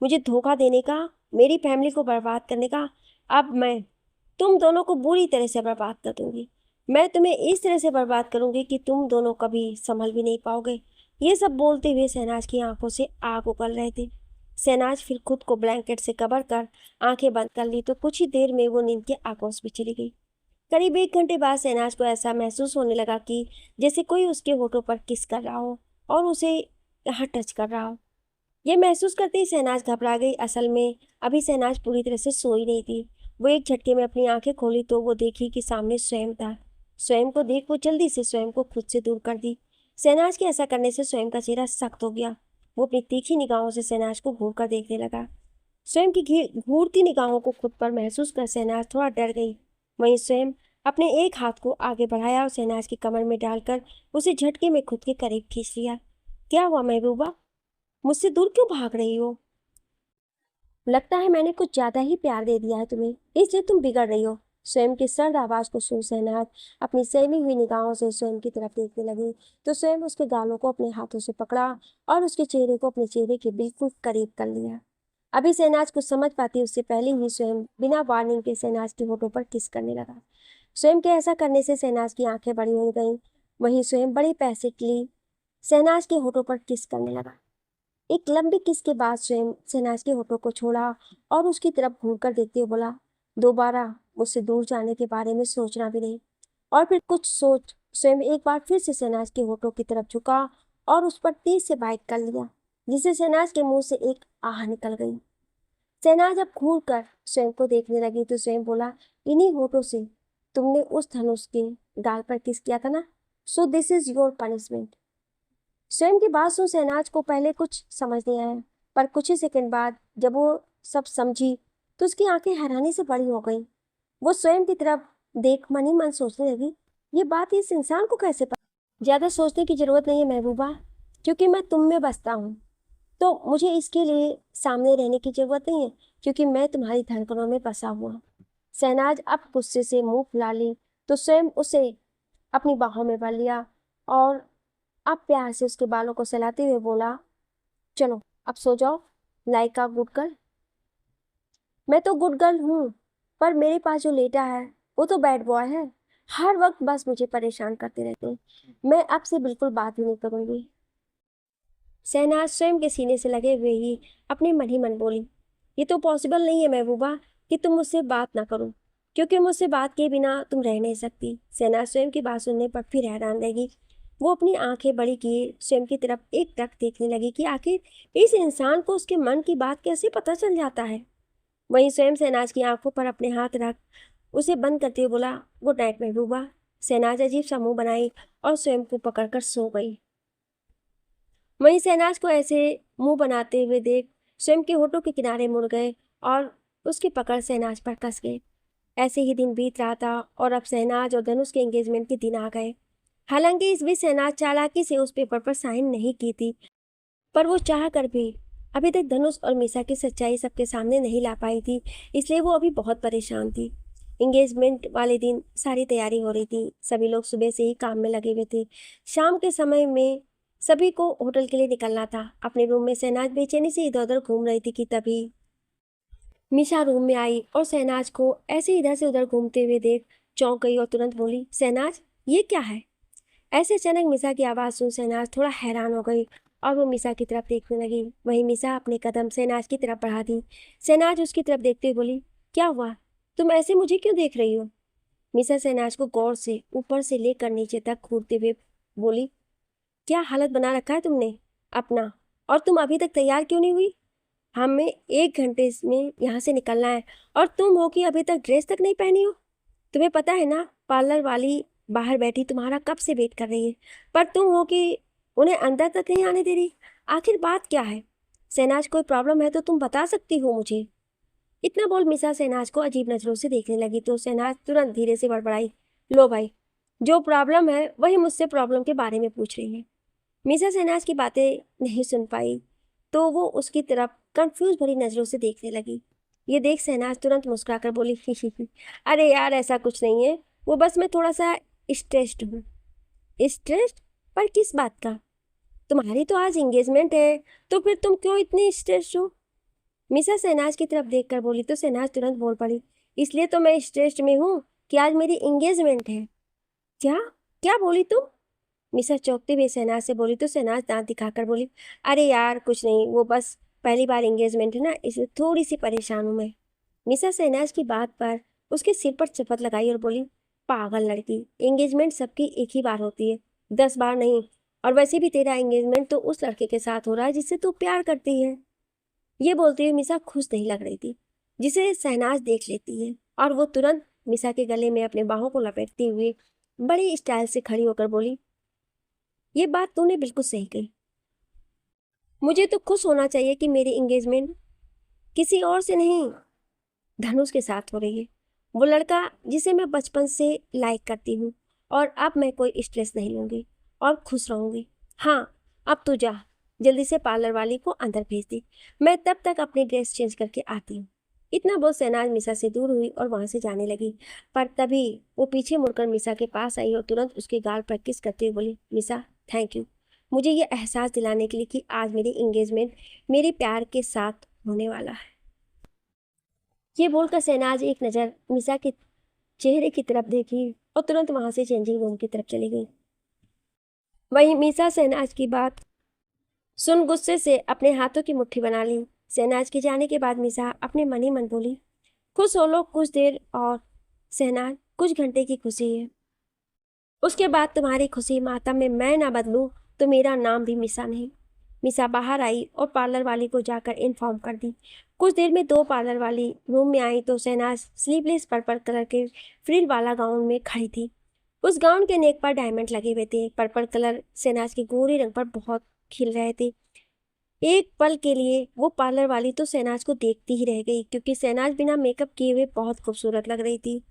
मुझे धोखा देने का, मेरी फैमिली को बर्बाद करने का। अब मैं तुम दोनों को बुरी तरह से बर्बाद कर दूंगी। मैं तुम्हें इस तरह से बर्बाद करूंगी कि तुम दोनों कभी संभल भी नहीं पाओगे। ये सब बोलते हुए शहनाज की आंखों से आग उगल रहे थे। शहनाज फिर खुद को ब्लैंकेट से कवर कर आंखें बंद कर ली तो कुछ ही देर में वो नींद के आगोश में चली गई। करीब 1 घंटे बाद शहनाज को ऐसा महसूस होने लगा कि जैसे कोई उसके होठों पर किस कर रहा हो और उसे यहाँ टच कर रहा हो। ये महसूस करते ही शहनाज घबरा गई। असल में अभी शहनाज पूरी तरह से सोई नहीं थी। वो एक झटके में अपनी आंखें खोली तो वो देखी कि सामने स्वयं था। स्वयं को देख वो जल्दी से स्वयं को खुद से दूर कर दी। शहनाज के ऐसा करने से स्वयं का चेहरा सख्त हो गया। वो अपनी तीखी निगाहों से शहनाज को घूर कर देखने लगा। स्वयं की घूरती निगाहों को खुद पर महसूस कर शहनाज थोड़ा डर गई। वहीं स्वयं अपने एक हाथ को आगे बढ़ाया और शहनाज की कमर में डालकर उसे झटके में खुद के करीब खींच लिया। क्या हुआ महबूबा, मुझसे दूर क्यों भाग रही हो? लगता है मैंने कुछ ज्यादा ही प्यार दे दिया है तुम्हें, इसलिए तुम बिगड़ रही हो। स्वयं की सर्द आवाज को सुन शहनाज अपनी सहमी हुई निगाहों से स्वयं की तरफ देखने लगी तो स्वयं उसके गालों को अपने हाथों से पकड़ा और उसके चेहरे को अपने चेहरे के बिल्कुल करीब कर लिया। अभी शहनाज कुछ समझ पाती उससे पहले ही स्वयं बिना वार्निंग के शहनाज के होठों पर किस करने लगा। स्वयं के ऐसा करने से शहनाज की आंखें बड़ी हो गईं। वहीं स्वयं बड़ी पैसेटली शहनाज के होठों पर किस करने लगा। एक लंबी किस के बाद स्वयं शहनाज के होठों को छोड़ा और उसकी तरफ घूर कर देखते हुए बोला, दोबारा मुझसे दूर जाने के बारे में सोचना भी नहीं। और फिर कुछ सोच स्वयं एक बार फिर से शहनाज के होठों की तरफ झुका और उस पर तेज से बाइट कर लिया, जिससे शहनाज के मुंह से एक आह निकल गई। शहनाज अब घूर कर स्वयं को देखने लगी तो स्वयं बोला, इन्हीं होठों से तुमने उस धनुष के गाल पर किस किया था ना, so this is your punishment. स्वयं की बात सुन शहनाज को पहले कुछ समझ नहीं आया, पर कुछ ही सेकंड बाद जब वो सब समझी तो उसकी आंखें हैरानी से बड़ी हो गईं। वो स्वयं की तरफ देख मन ही मन सोचने लगी, ये बात इस इंसान को कैसे पता? ज्यादा सोचने की जरूरत नहीं है महबूबा, क्योंकि मैं तुम में बसता हूँ, तो मुझे इसके लिए सामने रहने की जरूरत नहीं है, क्योंकि मैं तुम्हारी धड़कनों में बसा हुआ हूँ। शहनाज अब गुस्से से मुंह फुला ली तो स्वयं उसे अपनी बाहों में भर लिया और अब प्यार से उसके बालों को सहलाते हुए बोला, चलो अब सो जाओ लाइक अ गुड गर्ल। मैं तो गुड गर्ल हूँ, पर मेरे पास जो लेटा है वो तो बैड बॉय है। हर वक्त बस मुझे परेशान करते रहते हैं। मैं अब से बिल्कुल बात ही नहीं करूंगी। शहनाज स्वयं के सीने से लगे हुए ही अपने मन ही मन बोली, ये तो पॉसिबल नहीं है महबूबा कि तुम मुझसे बात ना करो, क्योंकि मुझसे बात किए बिना तुम रह नहीं सकती। शहनाज स्वयं की बात सुनने पर फिर हैरान रहेगी। वो अपनी आंखें बड़ी किए स्वयं की तरफ एक टक देखने लगी कि आखिर इस इंसान को उसके मन की बात कैसे पता चल जाता है। वहीं स्वयं शहनाज की आंखों पर अपने हाथ रख उसे बंद करते हुए बोला, गुड नाइट महबूबा। शहनाज अजीब सा मुंह बनाई और स्वयं को पकड़कर सो गई। वहीं शहनाज को ऐसे मुंह बनाते हुए देख स्वयं के होठों के किनारे मुड़ गए और उसकी पकड़ शहनाज पर कस गई। ऐसे ही दिन बीत रहा था और अब शहनाज और धनुष के एंगेजमेंट के दिन आ गए। हालांकि इस बीच शहनाज चालाकी से उस पेपर पर साइन नहीं की थी, पर वो चाह कर भी अभी तक धनुष और मीसा की सच्चाई सबके सामने नहीं ला पाई थी, इसलिए वो अभी बहुत परेशान थी। एंगेजमेंट वाले दिन सारी तैयारी हो रही थी, सभी लोग सुबह से ही काम में लगे हुए थे। शाम के समय में सभी को होटल के लिए निकलना था। अपने रूम में शहनाज बेचैनी से इधर उधर घूम रही थी कि तभी मीसा रूम में आई और शहनाज को ऐसे इधर से उधर घूमते हुए देख चौंक गई और तुरंत बोली, शहनाज ये क्या है? ऐसे अचानक मीसा की आवाज़ सुन शहनाज थोड़ा हैरान हो गई और वो मीसा की तरफ देखने लगी। वहीं मीसा अपने कदम शहनाज की तरफ बढ़ा दी। शहनाज उसकी तरफ देखते हुए बोली, क्या हुआ? तुम ऐसे मुझे क्यों देख रही हो? मीसा शहनाज को गौर से ऊपर से लेकर नीचे तक घूरते हुए बोली, क्या हालत बना रखा है तुमने अपना? और तुम अभी तक तैयार क्यों नहीं हुई? हमें 1 घंटे में यहाँ से निकलना है और तुम हो कि अभी तक ड्रेस तक नहीं पहनी हो। तुम्हें पता है ना, पार्लर वाली बाहर बैठी तुम्हारा कब से वेट कर रही है, पर तुम हो कि उन्हें अंदर तक नहीं आने दे रही। आखिर बात क्या है? शहनाज कोई प्रॉब्लम है तो तुम बता सकती हो मुझे। इतना बोल मिसा शहनाज को अजीब नजरों से देखने लगी तो शहनाज तुरंत धीरे से बड़बड़ाई, लो भाई, जो प्रॉब्लम है वही मुझसे प्रॉब्लम के बारे में पूछ रही है। मिसा शहनाज की बातें नहीं सुन पाई तो वो उसकी तरफ कंफ्यूज भरी नजरों से देखने लगी। ये देख शहनाज तुरंत मुस्कुराकर बोली, ही अरे यार ऐसा कुछ नहीं है, वो बस मैं थोड़ा सा स्ट्रेस्ड हूँ। स्ट्रेस्ड? पर किस बात का? तुम्हारी तो आज एंगेजमेंट है, तो फिर तुम क्यों इतनी स्ट्रेस्ड हो? मिसा शहनाज की तरफ देखकर बोली तो शहनाज तुरंत बोल पड़ी, इसलिए तो मैं स्ट्रेस्ड में हूँ कि आज मेरी एंगेजमेंट है। क्या? क्या बोली तुम? मिसा चौंकते हुए शहनाज से बोली तो शहनाज दांत दिखाकर बोली, अरे यार कुछ नहीं, वो बस पहली बार एंगेजमेंट है ना, इसलिए थोड़ी सी परेशान हूँ मैं। मिसा शहनाज की बात पर उसके सिर पर चपत लगाई और बोली, पागल लड़की, एंगेजमेंट सबकी एक ही बार होती है, 10 बार नहीं। और वैसे भी तेरा एंगेजमेंट तो उस लड़के के साथ हो रहा है जिससे तू प्यार करती है। ये बोलते हुए मिसा खुश नहीं लग रही थी, जिसे शहनाज देख लेती है, और वो तुरंत मिसा के गले में अपने बाहों को लपेटते हुए बड़ी स्टाइल से खड़ी होकर बोली, ये बात तूने बिल्कुल सही कही। मुझे तो खुश होना चाहिए कि मेरी एंगेजमेंट किसी और से नहीं, धनुष के साथ हो रही है। वो लड़का जिसे मैं बचपन से लाइक करती हूँ, और अब मैं कोई स्ट्रेस नहीं लूँगी और खुश रहूँगी। हाँ, अब तू जा, जल्दी से पार्लर वाली को अंदर भेज दी, मैं तब तक अपनी ड्रेस चेंज करके आती हूँ। इतना बोल शहनाज मिसा से दूर हुई और वहाँ से जाने लगी, पर तभी वो पीछे मुड़कर मिसा के पास आई और तुरंत उसके गाल पर किस करते हुए बोली, मिसा थैंक यू, मुझे ये एहसास दिलाने के लिए कि आज मेरी एंगेजमेंट मेरे प्यार के साथ होने वाला है। ये बोलकर शहनाज एक नज़र मिसा के चेहरे की तरफ देखी और तुरंत वहां से चेंजिंग रूम की तरफ चली गई। वहीं मीसा शहनाज की बात सुन गुस्से से अपने हाथों की मुट्ठी बना ली। शहनाज के जाने के बाद मीसा अपने मन ही मन बोली, खुश हो लो कुछ देर और शहनाज, कुछ घंटे की खुशी है, उसके बाद तुम्हारी खुशी मातम में मैं ना बदलूं तो मेरा नाम भी मिसा नहीं। मिसा बाहर आई और पार्लर वाली को जाकर इन्फॉर्म कर दी। कुछ देर में 2 पार्लर वाली रूम में आई तो शहनाज स्लीवलेस पर्पल कलर के फ्रिल वाला गाउन में खड़ी थी। उस गाउन के नेक पर डायमंड लगे हुए थे। पर्पल कलर शहनाज के गोरे रंग पर बहुत खिल रहे थे। एक पल के लिए वो पार्लर वाली तो शहनाज को देखती ही रह गई, क्योंकि शहनाज बिना मेकअप किए हुए बहुत खूबसूरत लग रही थी।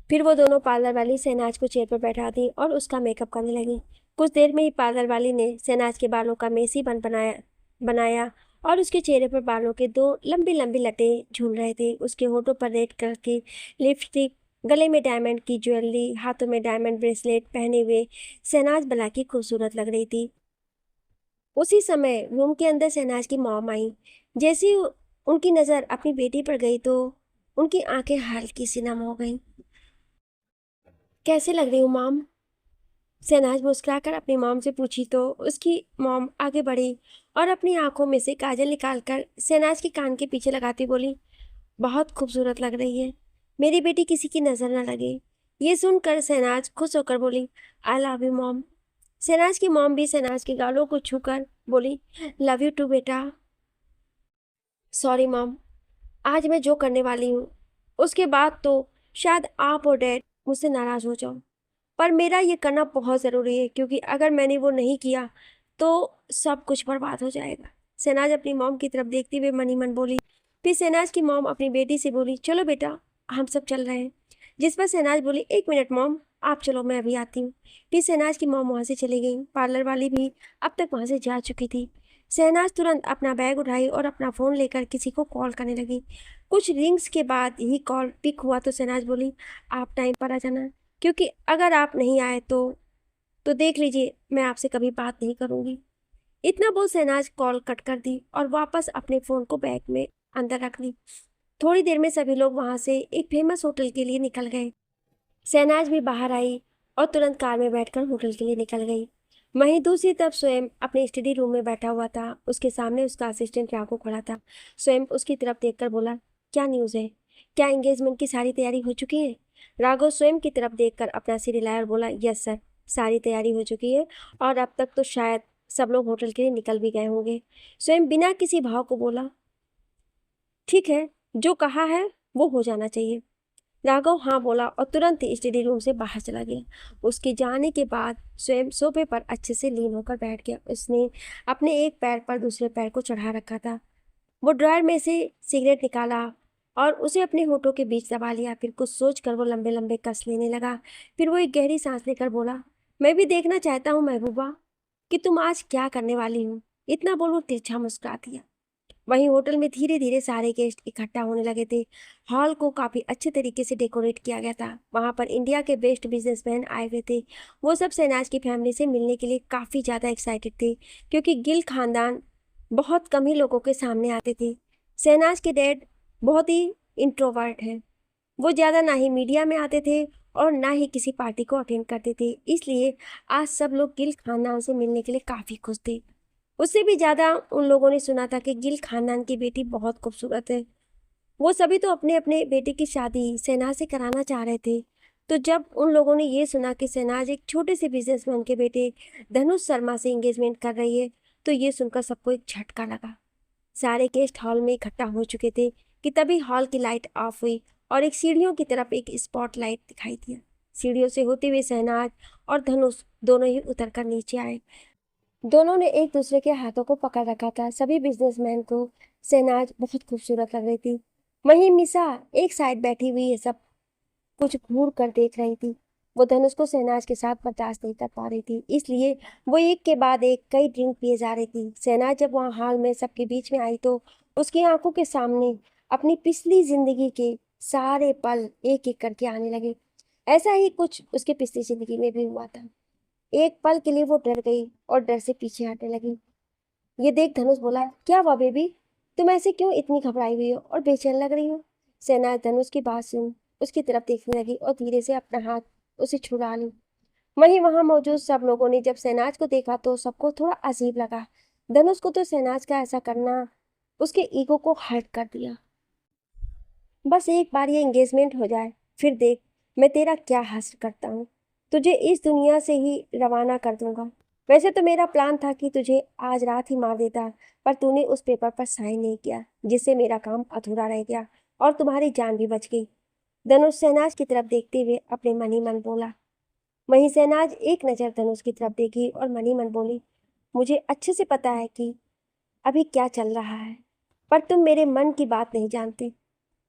फिर वो दोनों पार्लर वाली शहनाज को चेयर पर बैठा दी और उसका मेकअप करने लगी। कुछ देर में ही पार्लर वाली ने शहनाज के बालों का मेसी बन बनाया और उसके चेहरे पर बालों के 2 लंबी लंबी लटें झूल रहे थे। उसके होठों पर रेड कलर की लिपस्टिक, गले में डायमंड की ज्वेलरी, हाथों में डायमंड ब्रेसलेट पहने हुए शहनाज भला की खूबसूरत लग रही थी। उसी समय रूम के अंदर शहनाज की मॉम आई। जैसे ही उनकी नज़र अपनी बेटी पर गई तो उनकी आंखें हल्की सी नम हो गईं। कैसे लग रही हूँ मॉम? शहनाज मुस्कुराकर अपनी मॉम से पूछी तो उसकी मॉम आगे बढ़ी और अपनी आंखों में से काजल निकालकर शहनाज के कान के पीछे लगाती बोली, बहुत खूबसूरत लग रही है, मेरी बेटी किसी की नज़र न लगे। ये सुनकर शहनाज खुश होकर बोली, I love you mom. Shehnaz की मॉम भी शहनाज के गालों को छूकर बोली, लव यू टू बेटा। सॉरी मॉम, आज मैं जो करने वाली हूँ उसके बाद तो शायद आप और डैड मुझसे नाराज़ हो जाओ, पर मेरा ये करना बहुत ज़रूरी है, क्योंकि अगर मैंने वो नहीं किया तो सब कुछ बर्बाद हो जाएगा। शहनाज अपनी मॉम की तरफ देखते हुए मन ही मन बोली। फिर शहनाज की मॉम अपनी बेटी से बोली, चलो बेटा हम सब चल रहे हैं। जिस पर शहनाज बोली, 1 मिनट मॉम, आप चलो मैं अभी आती हूँ। फिर शहनाज की मॉम वहाँ से चली गई। पार्लर वाली भी अब तक वहाँ से जा चुकी थी। शहनाज तुरंत अपना बैग उठाई और अपना फ़ोन लेकर किसी को कॉल करने लगी। कुछ रिंग्स के बाद ही कॉल पिक हुआ तो शहनाज बोली, आप टाइम पर आ जाना, क्योंकि अगर आप नहीं आए तो देख लीजिए मैं आपसे कभी बात नहीं करूँगी। इतना बोल शहनाज कॉल कट कर दी और वापस अपने फ़ोन को बैग में अंदर रख ली। थोड़ी देर में सभी लोग वहाँ से एक फेमस होटल के लिए निकल गए। शहनाज भी बाहर आई और तुरंत कार में बैठकर होटल के लिए निकल गई। वहीं दूसरी तरफ स्वयं अपने स्टडी रूम में बैठा हुआ था। उसके सामने उसका असिस्टेंट राघव खड़ा था। स्वयं उसकी तरफ देखकर बोला, क्या न्यूज़ है? क्या एंगेजमेंट की सारी तैयारी हो चुकी है? राघव स्वयं की तरफ देखकर अपना सिर हिलाया और बोला, यस सर, सारी तैयारी हो चुकी है और अब तक तो शायद सब लोग होटल के लिए निकल भी गए होंगे। स्वयं बिना किसी भाव को बोला, ठीक है, जो कहा है वो हो जाना चाहिए। राघव हाँ बोला और तुरंत ही स्टडी रूम से बाहर चला गया। उसके जाने के बाद स्वयं सोफे पर अच्छे से लीन होकर बैठ गया। उसने अपने एक पैर पर दूसरे पैर को चढ़ा रखा था। वो ड्रायर में से सिगरेट निकाला और उसे अपने होठों के बीच दबा लिया। फिर कुछ सोचकर वो लंबे लंबे कस लेने लगा। फिर वो एक गहरी सांस लेकर बोला, मैं भी देखना चाहता हूँ महबूबा कि तुम आज क्या करने वाली हो। इतना बोल वो तिरछा मुस्कुरा दिया। वहीं होटल में धीरे धीरे सारे गेस्ट इकट्ठा होने लगे थे। हॉल को काफ़ी अच्छे तरीके से डेकोरेट किया गया था। वहाँ पर इंडिया के बेस्ट बिजनेसमैन आए हुए थे। वो सब शहनाज की फैमिली से मिलने के लिए काफ़ी ज़्यादा एक्साइटेड थे, क्योंकि गिल खानदान बहुत कम ही लोगों के सामने आते थे। शहनाज के डैड बहुत ही इंट्रोवर्ट हैं। वो ज़्यादा ना ही मीडिया में आते थे और ना ही किसी पार्टी को अटेंड करते थे, इसलिए आज सब लोग गिल खानदान से मिलने के लिए काफ़ी खुश थे। उससे भी ज़्यादा उन लोगों ने सुना था कि गिल खानदान की बेटी बहुत खूबसूरत है। वो सभी तो अपने अपने बेटे की शादी शहनाज से कराना चाह रहे थे। तो जब उन लोगों ने ये सुना कि शहनाज एक छोटे से बिजनेसमैन के बेटे धनुष शर्मा से एंगेजमेंट कर रही है, तो ये सुनकर सबको एक झटका लगा। सारे गेस्ट हॉल में इकट्ठा हो चुके थे कि तभी हॉल की लाइट ऑफ हुई और एक सीढ़ियों की तरफ एक स्पॉट लाइट दिखाई दिया। सीढ़ियों से होते हुए शहनाज और धनुष दोनों ही उतरकर नीचे आए। दोनों ने एक दूसरे के हाथों को पकड़ रखा था। सभी बिजनेसमैन को शहनाज बहुत खूबसूरत लग रही थी। वहीं मिसा एक साइड बैठी हुई ये सब कुछ घूर कर देख रही थी। वो धनुष को शहनाज के साथ बर्दाश्त नहीं कर पा रही थी, इसलिए वो एक के बाद एक कई ड्रिंक पिए जा रही थी। शहनाज जब वहाँ हॉल में सबके बीच में आई तो उसकी आंखों के सामने अपनी पिछली जिंदगी के सारे पल एक एक करके आने लगे। ऐसा ही कुछ उसके पिछली जिंदगी में भी हुआ था। एक पल के लिए वो डर गई और डर से पीछे हटने लगी। ये देख धनुष बोला, क्या हुआ बेबी, तुम ऐसे क्यों इतनी घबराई हुई हो और बेचैन लग रही हो? शहनाज धनुष की बात सुन उसकी तरफ देखने लगी और धीरे से अपना हाथ उसे छुड़ा ली। वहीं वहां मौजूद सब लोगों ने जब शहनाज को देखा तो सबको थोड़ा अजीब लगा। धनुष को तो शहनाज का ऐसा करना उसके ईगो को हर्ट कर दिया। बस एक बार ये एंगेजमेंट हो जाए, फिर देख मैं तेरा क्या हासिल करता हूँ। तुझे इस दुनिया से ही रवाना कर दूंगा। वैसे तो मेरा प्लान था कि तुझे आज रात ही मार देता, पर तूने उस पेपर पर साइन नहीं किया, जिससे मेरा काम अधूरा रह गया और तुम्हारी जान भी बच गई। धनुष शहनाज की तरफ देखते हुए अपने मन ही मन बोला। वहीं शहनाज एक नज़र धनुष की तरफ देखी और मन ही मन बोली, मुझे अच्छे से पता है कि अभी क्या चल रहा है, पर तुम मेरे मन की बात नहीं जानते।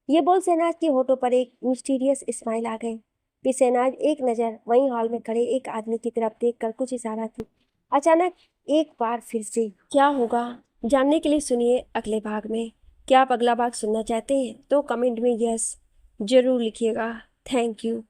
ये बोल शहनाज के होठों पर एक मिस्टीरियस स्माइल आ गई। फिर शहनाज एक नज़र वहीं हॉल में खड़े एक आदमी की तरफ देखकर कुछ इशारा की। अचानक एक बार फिर से क्या होगा जानने के लिए सुनिए अगले भाग में। क्या आप अगला भाग सुनना चाहते हैं तो कमेंट में यस जरूर लिखिएगा। Thank you.